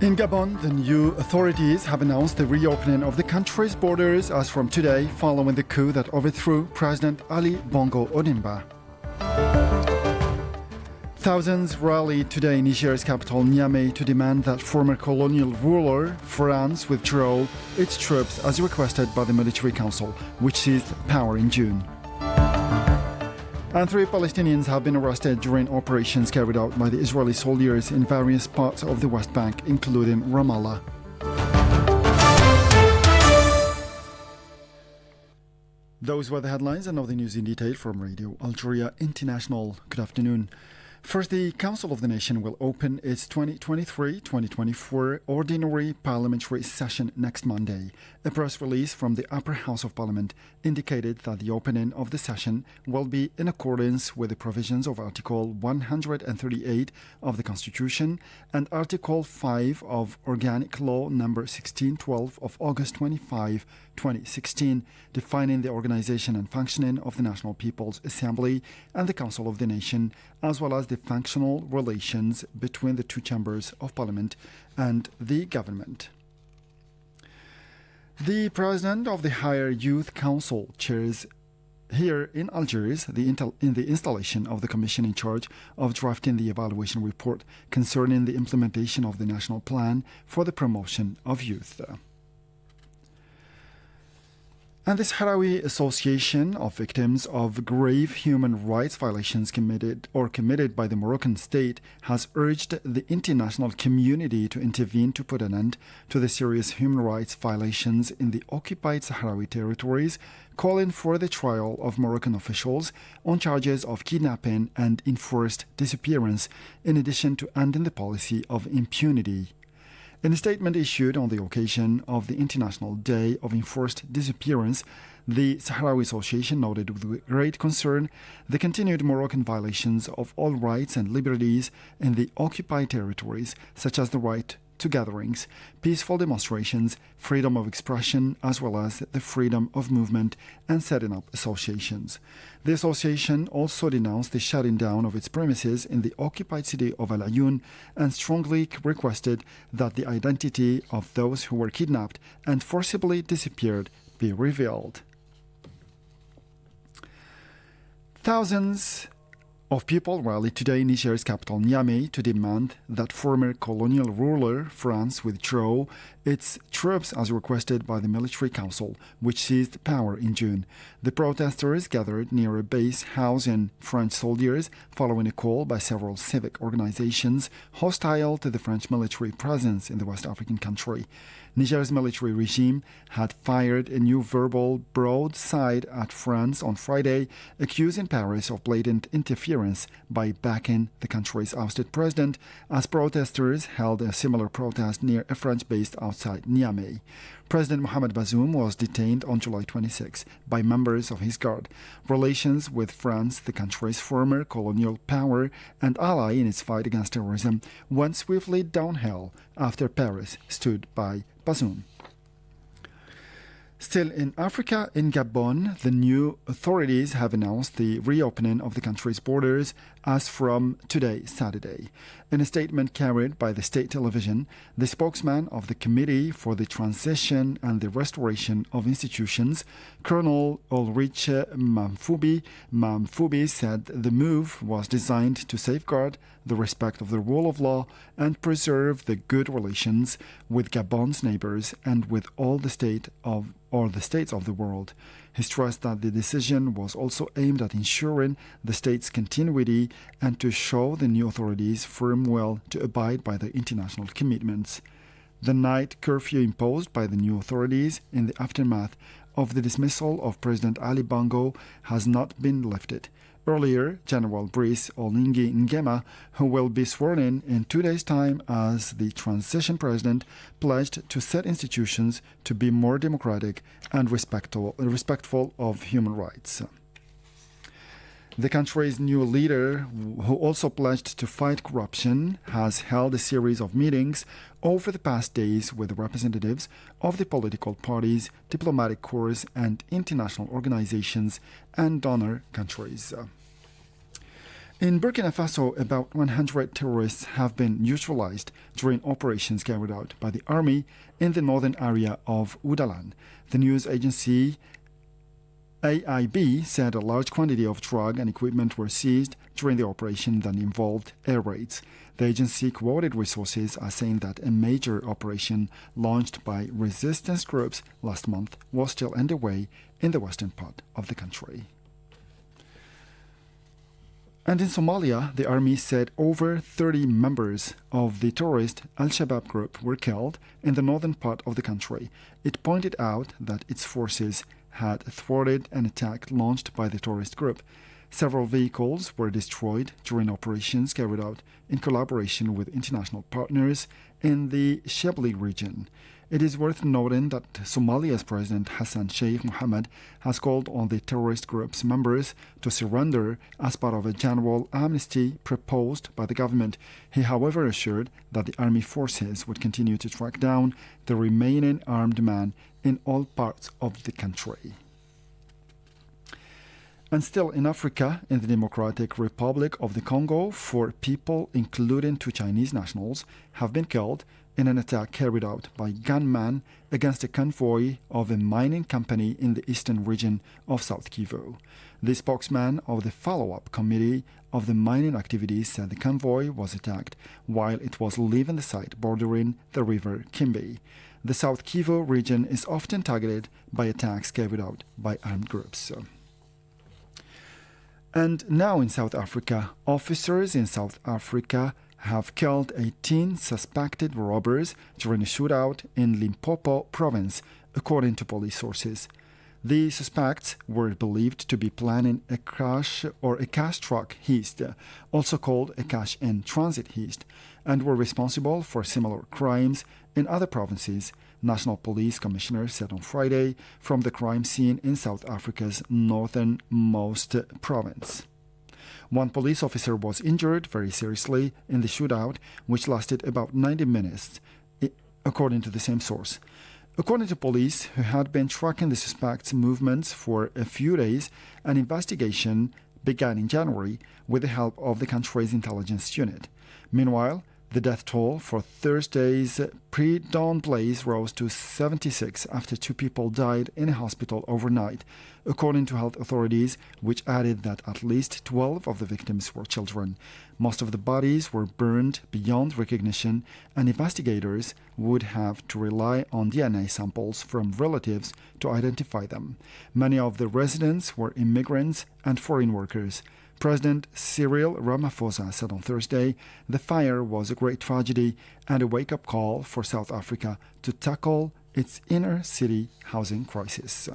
In Gabon, the new authorities have announced the reopening of the country's borders as from today, following the coup that overthrew President Ali Bongo Ondimba. Thousands rallied today in Niger's capital Niamey to demand that former colonial ruler France withdraw its troops as requested by the Military Council, which seized power in June. And 3 Palestinians have been arrested during operations carried out by the Israeli soldiers in various parts of the West Bank, including Ramallah. Those were the headlines, and now the news in detail from Radio Algeria International. Good afternoon. First, the Council of the Nation will open its 2023-2024 Ordinary Parliamentary Session next Monday. A press release from the Upper House of Parliament indicated that the opening of the session will be in accordance with the provisions of Article 138 of the Constitution and Article 5 of Organic Law No. 1612 of August 25, 2016, defining the organization and functioning of the National People's Assembly and the Council of the Nation, as well as the functional relations between the 2 chambers of Parliament and the government. The President of the Higher Youth Council chairs here in Algiers in the installation of the commission in charge of drafting the evaluation report concerning the implementation of the National Plan for the Promotion of Youth. And the Sahrawi Association of Victims of Grave Human Rights Violations committed by the Moroccan state has urged the international community to intervene to put an end to the serious human rights violations in the occupied Sahrawi territories, calling for the trial of Moroccan officials on charges of kidnapping and enforced disappearance, in addition to ending the policy of impunity. In a statement issued on the occasion of the International Day of Enforced Disappearance, the Sahrawi Association noted with great concern the continued Moroccan violations of all rights and liberties in the occupied territories, such as the right to gatherings, peaceful demonstrations, freedom of expression, as well as the freedom of movement and setting up associations. The association also denounced the shutting down of its premises in the occupied city of Al Ayoun and strongly requested that the identity of those who were kidnapped and forcibly disappeared be revealed. Thousands of people rallied today in Niger's capital Niamey to demand that former colonial ruler France withdraw its troops as requested by the Military Council, which seized power in June. The protesters gathered near a base housing French soldiers following a call by several civic organizations hostile to the French military presence in the West African country. Niger's military regime had fired a new verbal broadside at France on Friday, accusing Paris of blatant interference by backing the country's ousted president, as protesters held a similar protest near a French base outside Niamey. President Mohamed Bazoum was detained on July 26 by members of his guard. Relations with France, the country's former colonial power and ally in its fight against terrorism, went swiftly downhill after Paris stood by Bazoum. Still in Africa, in Gabon, the new authorities have announced the reopening of the country's borders as from today, Saturday. In a statement carried by the state television, the spokesman of the Committee for the Transition and the Restoration of Institutions, Colonel Ulrich Mamfubi said the move was designed to safeguard the respect of the rule of law and preserve the good relations with Gabon's neighbors and with all the states of the world. He stressed that the decision was also aimed at ensuring the state's continuity and to show the new authorities firm will to abide by their international commitments. The night curfew imposed by the new authorities in the aftermath of the dismissal of President Ali Bongo has not been lifted. Earlier, General Brice Oligui Nguema, who will be sworn in 2 days' time as the transition president, pledged to set institutions to be more democratic and respectful of human rights. The country's new leader, who also pledged to fight corruption, has held a series of meetings over the past days with representatives of the political parties, diplomatic corps, and international organizations and donor countries. In Burkina Faso, about 100 terrorists have been neutralized during operations carried out by the army in the northern area of Oudalan. The news agency AIB said a large quantity of drug and equipment were seized during the operation that involved air raids. The agency quoted resources as saying that a major operation launched by resistance groups last month was still underway in the western part of the country. And in Somalia, the army said over 30 members of the terrorist Al-Shabaab group were killed in the northern part of the country. It pointed out that its forces had thwarted an attack launched by the terrorist group. Several vehicles were destroyed during operations carried out in collaboration with international partners in the Shebli region. It is worth noting that Somalia's President Hassan Sheikh Mohammed has called on the terrorist group's members to surrender as part of a general amnesty proposed by the government. He, however, assured that the army forces would continue to track down the remaining armed men in all parts of the country. And still in Africa, in the Democratic Republic of the Congo, 4 people, including 2 Chinese nationals, have been killed in an attack carried out by gunmen against a convoy of a mining company in the eastern region of South Kivu. The spokesman of the follow-up committee of the mining activities said the convoy was attacked while it was leaving the site bordering the river Kimbe. The South Kivu region is often targeted by attacks carried out by armed groups. And now in South Africa, officers in South Africa have killed 18 suspected robbers during a shootout in Limpopo province, according to police sources. The suspects were believed to be planning a cash truck heist, also called a cash in transit heist, and were responsible for similar crimes in other provinces, National Police Commissioner said on Friday from the crime scene in South Africa's northernmost province. One police officer was injured very seriously in the shootout, which lasted about 90 minutes, according to the same source. According to police, who had been tracking the suspect's movements for a few days, an investigation began in January with the help of the country's intelligence unit. Meanwhile, the death toll for Thursday's pre-dawn blaze rose to 76 after 2 people died in a hospital overnight, according to health authorities, which added that at least 12 of the victims were children. Most of the bodies were burned beyond recognition, and investigators would have to rely on DNA samples from relatives to identify them. Many of the residents were immigrants and foreign workers. President Cyril Ramaphosa said on Thursday the fire was a great tragedy and a wake-up call for South Africa to tackle its inner-city housing crisis.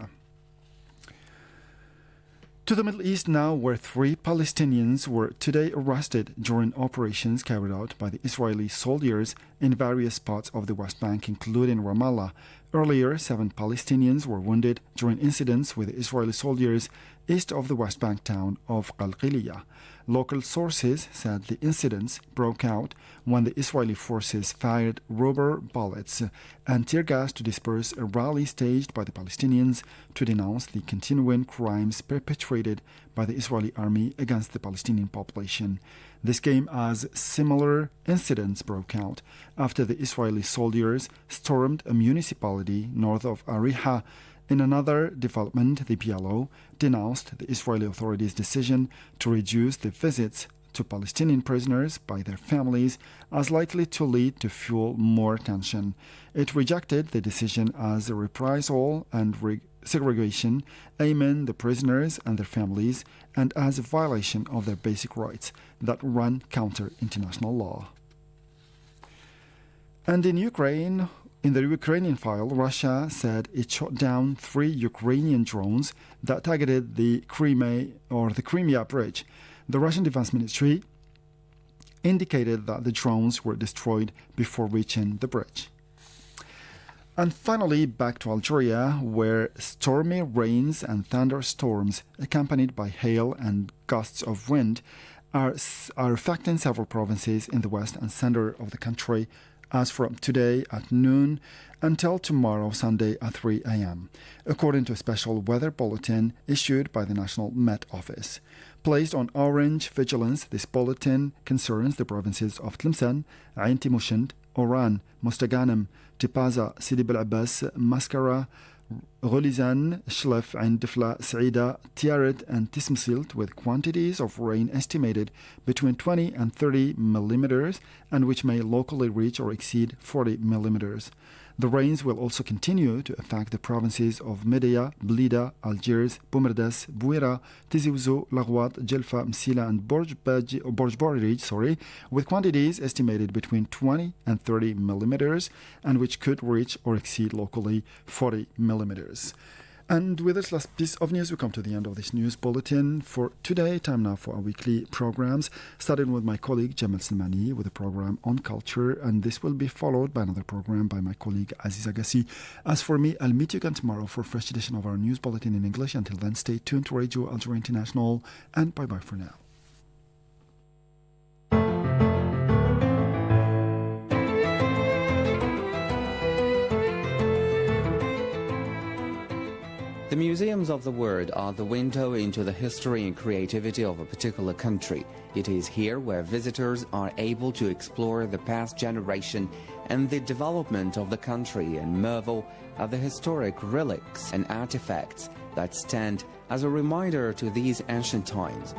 To the Middle East now, where 3 Palestinians were today arrested during operations carried out by the Israeli soldiers in various parts of the West Bank, including Ramallah. Earlier, 7 Palestinians were wounded during incidents with Israeli soldiers east of the West Bank town of Qalqiliyah. Local sources said the incidents broke out when the Israeli forces fired rubber bullets and tear gas to disperse a rally staged by the Palestinians to denounce the continuing crimes perpetrated by the Israeli army against the Palestinian population. This came as similar incidents broke out after the Israeli soldiers stormed a municipality north of Ariha. In another development, the PLO denounced the Israeli authorities' decision to reduce the visits to Palestinian prisoners by their families as likely to lead to fuel more tension. It rejected the decision as a reprisal and segregation, aiming the prisoners and their families, and as a violation of their basic rights that run counter international law. And in Ukraine, in the Ukrainian file, Russia said it shot down 3 Ukrainian drones that targeted the Crimea Bridge. The Russian Defense Ministry indicated that the drones were destroyed before reaching the bridge. And finally, back to Algeria, where stormy rains and thunderstorms, accompanied by hail and gusts of wind, are affecting several provinces in the west and center of the country as from today at noon until tomorrow Sunday at 3 a.m., according to a special weather bulletin issued by the National Met Office. Placed on orange vigilance, this bulletin concerns the provinces of Tlemcen, Ain Timushint, Oran, Mostaganem, Tipaza, Sidi Bel Abbas, Mascara, Gholizan, Shlef, Ain Difla, Saida, Tiaret, and Tismsilt, with quantities of rain estimated between 20 and 30 millimeters and which may locally reach or exceed 40 millimeters. The rains will also continue to affect the provinces of Medea, Blida, Algiers, Boumerdès, Bouira, Tizi Ouzou, Laghouat, Jelfa, Msila, and Borj Borij, with quantities estimated between 20 and 30 millimeters and which could reach or exceed locally 40 millimeters. And with this last piece of news, we come to the end of this news bulletin for today. Time now for our weekly programs, starting with my colleague Jamal Salmani with a program on culture, and this will be followed by another program by my colleague Aziz Agassi. As for me, I'll meet you again tomorrow for a fresh edition of our news bulletin in English. Until then, stay tuned to Radio Algeria International, and bye-bye for now. The museums of the world are the window into the history and creativity of a particular country. It is here where visitors are able to explore the past generation and the development of the country and marvel at the historic relics and artifacts that stand as a reminder to these ancient times.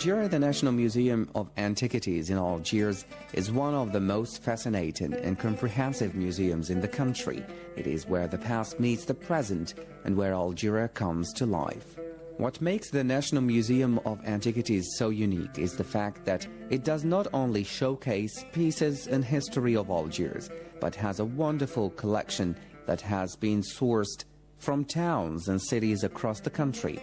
Algeria, the National Museum of Antiquities in Algiers is one of the most fascinating and comprehensive museums in the country. It is where the past meets the present and where Algeria comes to life. What makes the National Museum of Antiquities so unique is the fact that it does not only showcase pieces and history of Algiers, but has a wonderful collection that has been sourced from towns and cities across the country.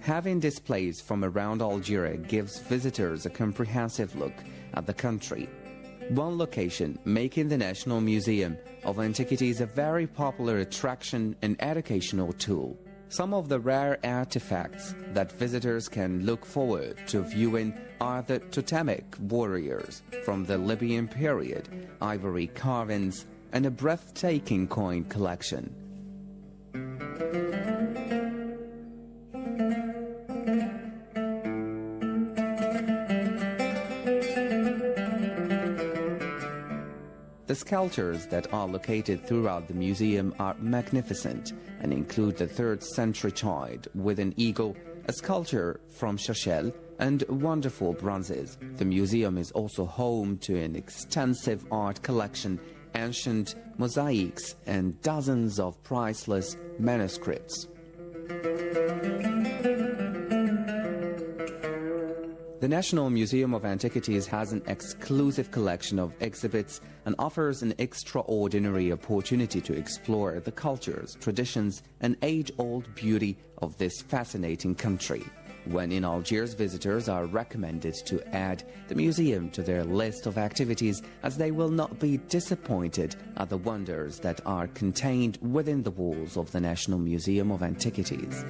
Having displays from around Algeria gives visitors a comprehensive look at the country. One location making the National Museum of Antiquities a very popular attraction and educational tool. Some of the rare artifacts that visitors can look forward to viewing are the totemic warriors from the Libyan period, ivory carvings, and a breathtaking coin collection. The sculptures that are located throughout the museum are magnificent and include the 3rd century child with an eagle, a sculpture from Cherchell, and wonderful bronzes. The museum is also home to an extensive art collection, ancient mosaics, and dozens of priceless manuscripts. The National Museum of Antiquities has an exclusive collection of exhibits and offers an extraordinary opportunity to explore the cultures, traditions, and age-old beauty of this fascinating country. When in Algiers, visitors are recommended to add the museum to their list of activities, as they will not be disappointed at the wonders that are contained within the walls of the National Museum of Antiquities.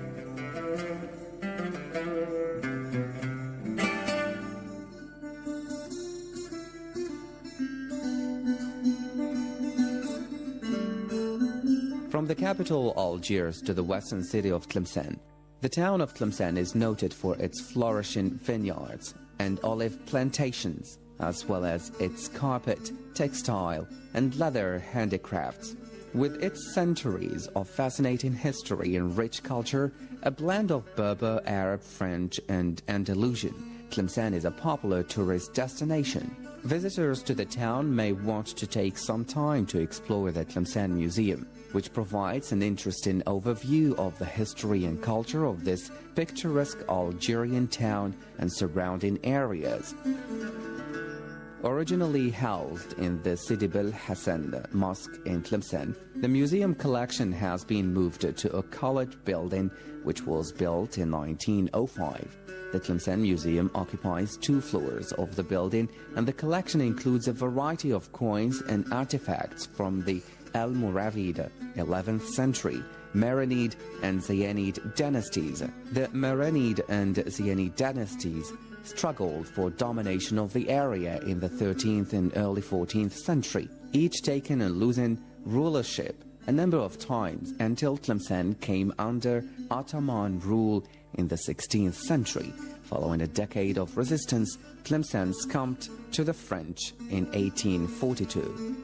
From the capital Algiers to the western city of Tlemcen, the town of Tlemcen is noted for its flourishing vineyards and olive plantations, as well as its carpet, textile, and leather handicrafts. With its centuries of fascinating history and rich culture, a blend of Berber, Arab, French, and Andalusian, Tlemcen is a popular tourist destination. Visitors to the town may want to take some time to explore the Tlemcen Museum, which provides an interesting overview of the history and culture of this picturesque Algerian town and surrounding areas. Originally housed in the Sidi Bel Hassan Mosque in Tlemcen, the museum collection has been moved to a college building which was built in 1905. The Tlemcen Museum occupies 2 floors of the building, and the collection includes a variety of coins and artifacts from the Almoravid 11th century, Marinid and Zayyanid dynasties. The Marinid and Zayyanid dynasties struggled for domination of the area in the 13th and early 14th century, each taking and losing rulership a number of times until Tlemcen came under Ottoman rule in the 16th century. Following a decade of resistance, Tlemcen succumbed to the French in 1842.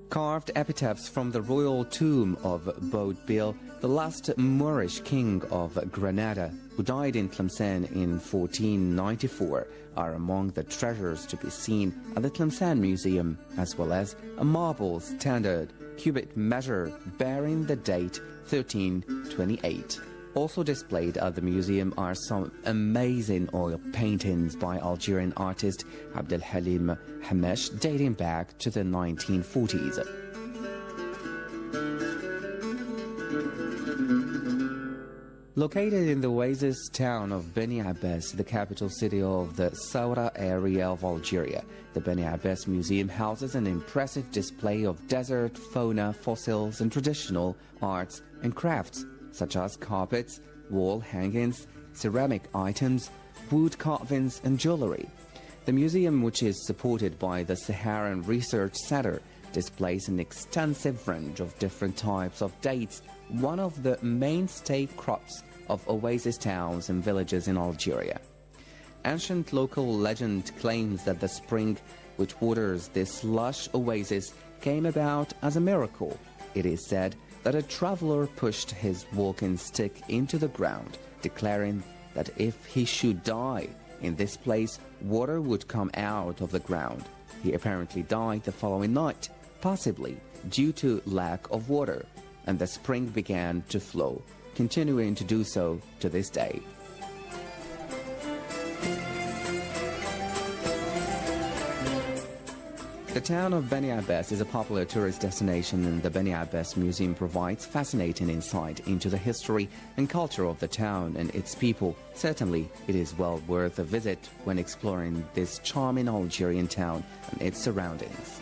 Carved epitaphs from the royal tomb of Boudbil, the last Moorish king of Granada, who died in Tlemcen in 1494, are among the treasures to be seen at the Tlemcen Museum, as well as a marble standard cubit measure bearing the date 1328. Also displayed at the museum are some amazing oil paintings by Algerian artist Abdelhalim Hamesh dating back to the 1940s. Located in the oasis town of Beni Abbas, the capital city of the Saura area of Algeria, the Beni Abbas Museum houses an impressive display of desert fauna, fossils, and traditional arts and crafts, such as carpets, wall hangings, ceramic items, wood carvings, and jewelry. The museum, which is supported by the Saharan Research Center, displays an extensive range of different types of dates, one of the mainstay crops of oasis towns and villages in Algeria. Ancient local legend claims that the spring which waters this lush oasis came about as a miracle. It is said that a traveler pushed his walking stick into the ground, declaring that if he should die in this place, water would come out of the ground. He apparently died the following night, possibly due to lack of water, and the spring began to flow, continuing to do so to this day. The town of Beni Abbas is a popular tourist destination, and the Beni Abbas Museum provides fascinating insight into the history and culture of the town and its people. Certainly, it is well worth a visit when exploring this charming Algerian town and its surroundings.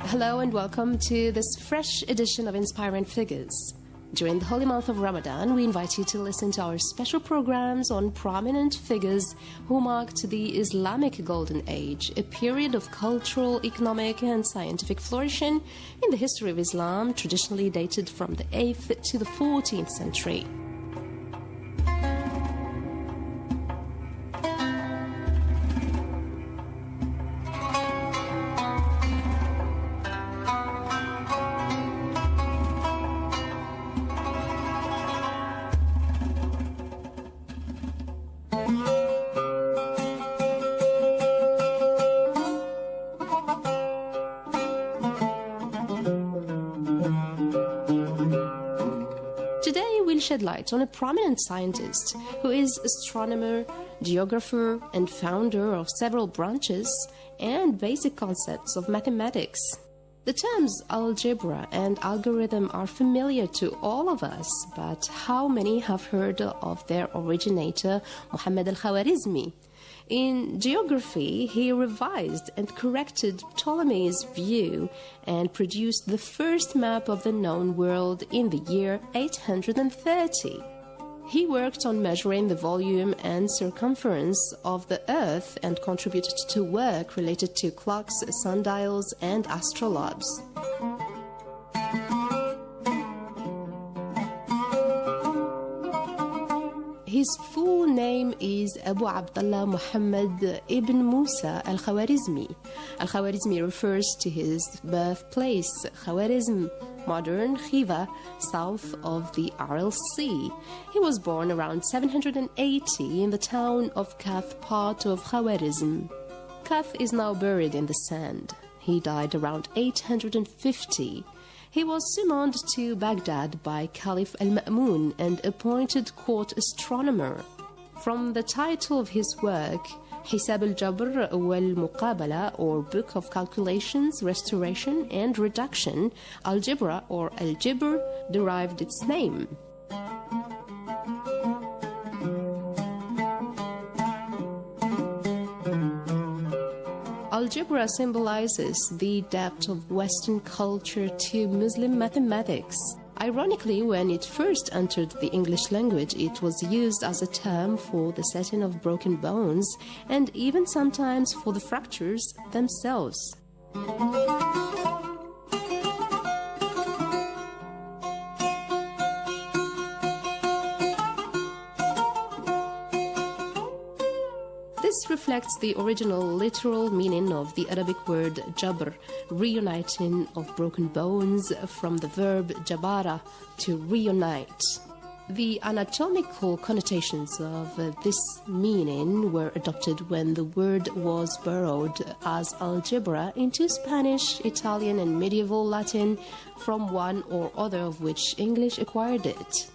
Hello and welcome to this fresh edition of Inspiring Figures. During the holy month of Ramadan, we invite you to listen to our special programs on prominent figures who marked the Islamic Golden Age, a period of cultural, economic, and scientific flourishing in the history of Islam, traditionally dated from the 8th to the 14th century. Shed light on a prominent scientist who is astronomer, geographer, and founder of several branches and basic concepts of mathematics. The terms algebra and algorithm are familiar to all of us, but how many have heard of their originator, Muhammad al-Khwarizmi? In geography, he revised and corrected Ptolemy's view and produced the first map of the known world in the year 830. He worked on measuring the volume and circumference of the Earth and contributed to work related to clocks, sundials, and astrolabes. His full name is Abu Abdullah Muhammad ibn Musa al-Khwarizmi. Al-Khwarizmi refers to his birthplace, Khwarizm, modern Khiva, south of the Aral Sea. He was born around 780 in the town of Kath, part of Khwarizm. Kath is now buried in the sand. He died around 850. He was summoned to Baghdad by Caliph al-Ma'mun and appointed court astronomer. From the title of his work, Hisab al-Jabr wal-Muqabala, or Book of Calculations, Restoration and Reduction, algebra or al-Jibr derived its name. Algebra symbolizes the depth of Western culture to Muslim mathematics. Ironically, when it first entered the English language, it was used as a term for the setting of broken bones and even sometimes for the fractures themselves. This reflects the original literal meaning of the Arabic word jabr, reuniting of broken bones, from the verb jabara, to reunite. The anatomical connotations of this meaning were adopted when the word was borrowed as algebra into Spanish, Italian, and medieval Latin, from one or other of which English acquired it.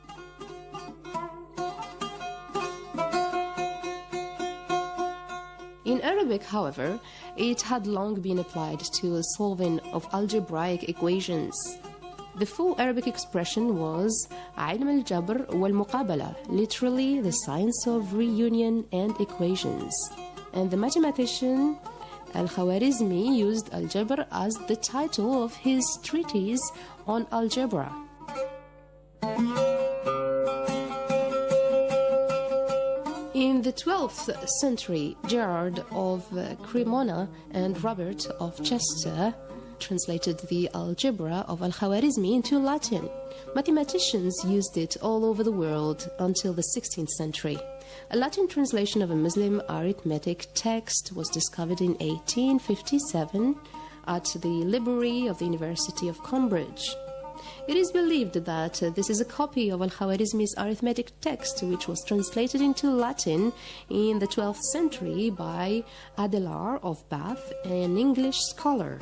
In Arabic, however, it had long been applied to the solving of algebraic equations. The full Arabic expression was Ilm al-Jabr wal-Muqabala, literally the science of reunion and equations. And the mathematician al-Khwarizmi used al-Jabr as the title of his treatise on algebra. In the 12th century, Gerard of Cremona and Robert of Chester translated the algebra of al-Khwarizmi into Latin. Mathematicians used it all over the world until the 16th century. A Latin translation of a Muslim arithmetic text was discovered in 1857 at the library of the University of Cambridge. It is believed that this is a copy of al-Khwarizmi's arithmetic text, which was translated into Latin in the 12th century by Adelar of Bath, an English scholar.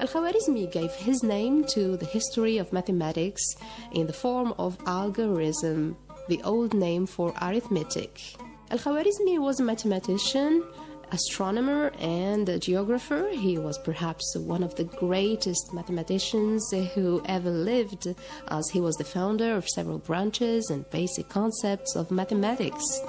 Al-Khwarizmi gave his name to the history of mathematics in the form of algorithm, the old name for arithmetic. Al-Khwarizmi was a mathematician, astronomer, and a geographer. He was perhaps one of the greatest mathematicians who ever lived, as he was the founder of several branches and basic concepts of mathematics.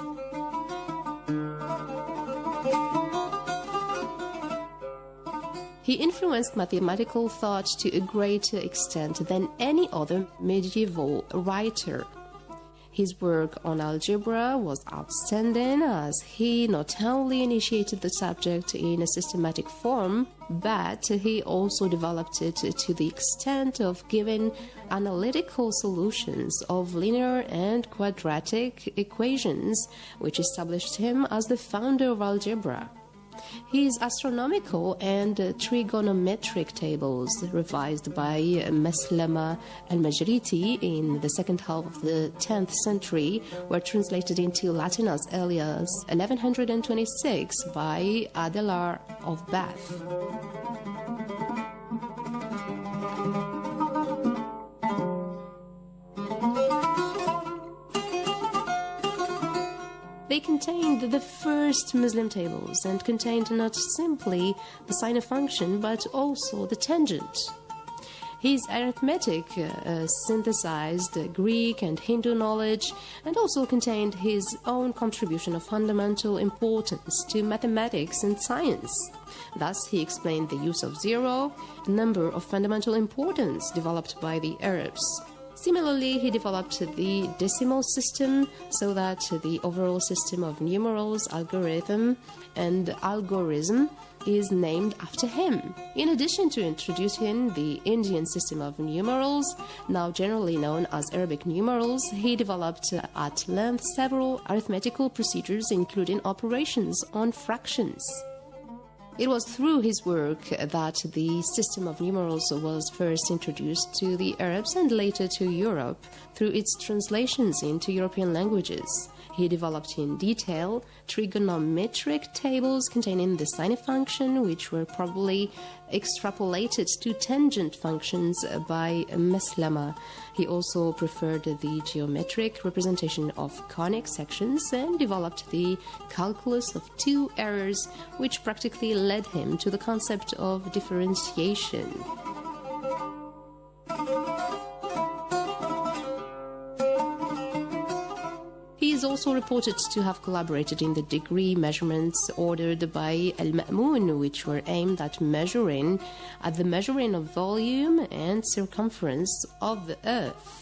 He influenced mathematical thought to a greater extent than any other medieval writer. His work on algebra was outstanding, as he not only initiated the subject in a systematic form, but he also developed it to the extent of giving analytical solutions of linear and quadratic equations, which established him as the founder of algebra. His astronomical and trigonometric tables, revised by Maslama al-Majriti in the second half of the 10th century, were translated into Latin as early as 1126 by Adelar of Bath. They contained the first Muslim tables and contained not simply the sine function but also the tangent. His arithmetic synthesized Greek and Hindu knowledge and also contained his own contribution of fundamental importance to mathematics and science. Thus, he explained the use of zero, a number of fundamental importance developed by the Arabs. Similarly, he developed the decimal system so that the overall system of numerals, algorithm is named after him. In addition to introducing the Indian system of numerals, now generally known as Arabic numerals, he developed at length several arithmetical procedures, including operations on fractions. It was through his work that the system of numerals was first introduced to the Arabs and later to Europe through its translations into European languages. He developed in detail trigonometric tables containing the sine function, which were probably extrapolated to tangent functions by Maslama. He also preferred the geometric representation of conic sections and developed the calculus of two errors, which practically led him to the concept of differentiation. He is also reported to have collaborated in the degree measurements ordered by Al-Ma'mun, which were aimed at the measuring of volume and circumference of the Earth.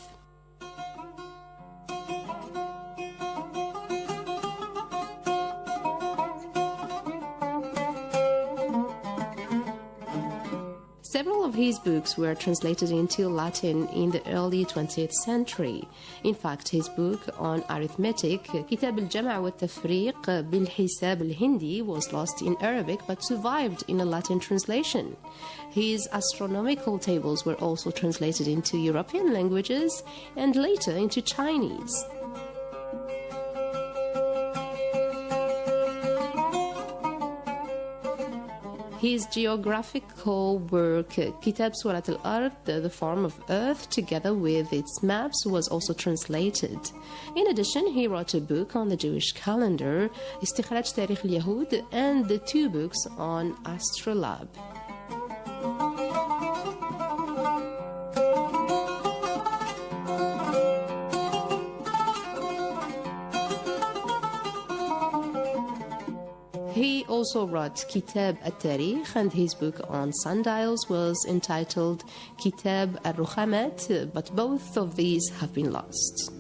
Several of his books were translated into Latin in the early 20th century. In fact, his book on arithmetic, Kitab al-Jama' wa al-Tafriq bil-Hisab al-Hindi, was lost in Arabic but survived in a Latin translation. His astronomical tables were also translated into European languages and later into Chinese. His geographical work, Kitab Surat al-Ard, the form of Earth, together with its maps, was also translated. In addition, he wrote a book on the Jewish calendar, Istikhraj Tarikh al-Yahud, and the two books on Astrolabe. He also wrote Kitab al-Tarikh, and his book on sundials was entitled Kitab al-Rukhamat, but both of these have been lost.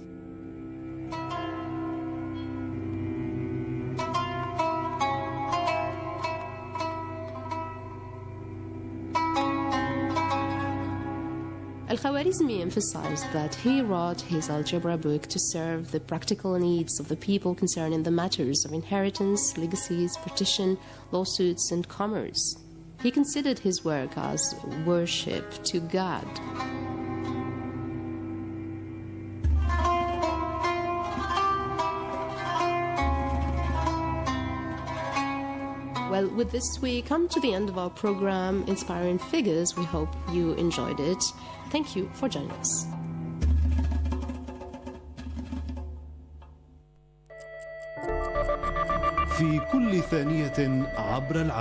Al-Khwarizmi emphasized that he wrote his algebra book to serve the practical needs of the people concerning the matters of inheritance, legacies, partition, lawsuits, and commerce. He considered his work as worship to God. Well, with this, we come to the end of our program, Inspiring Figures. We hope you enjoyed it. Thank you for joining us. في كل ثانية عبر العالم.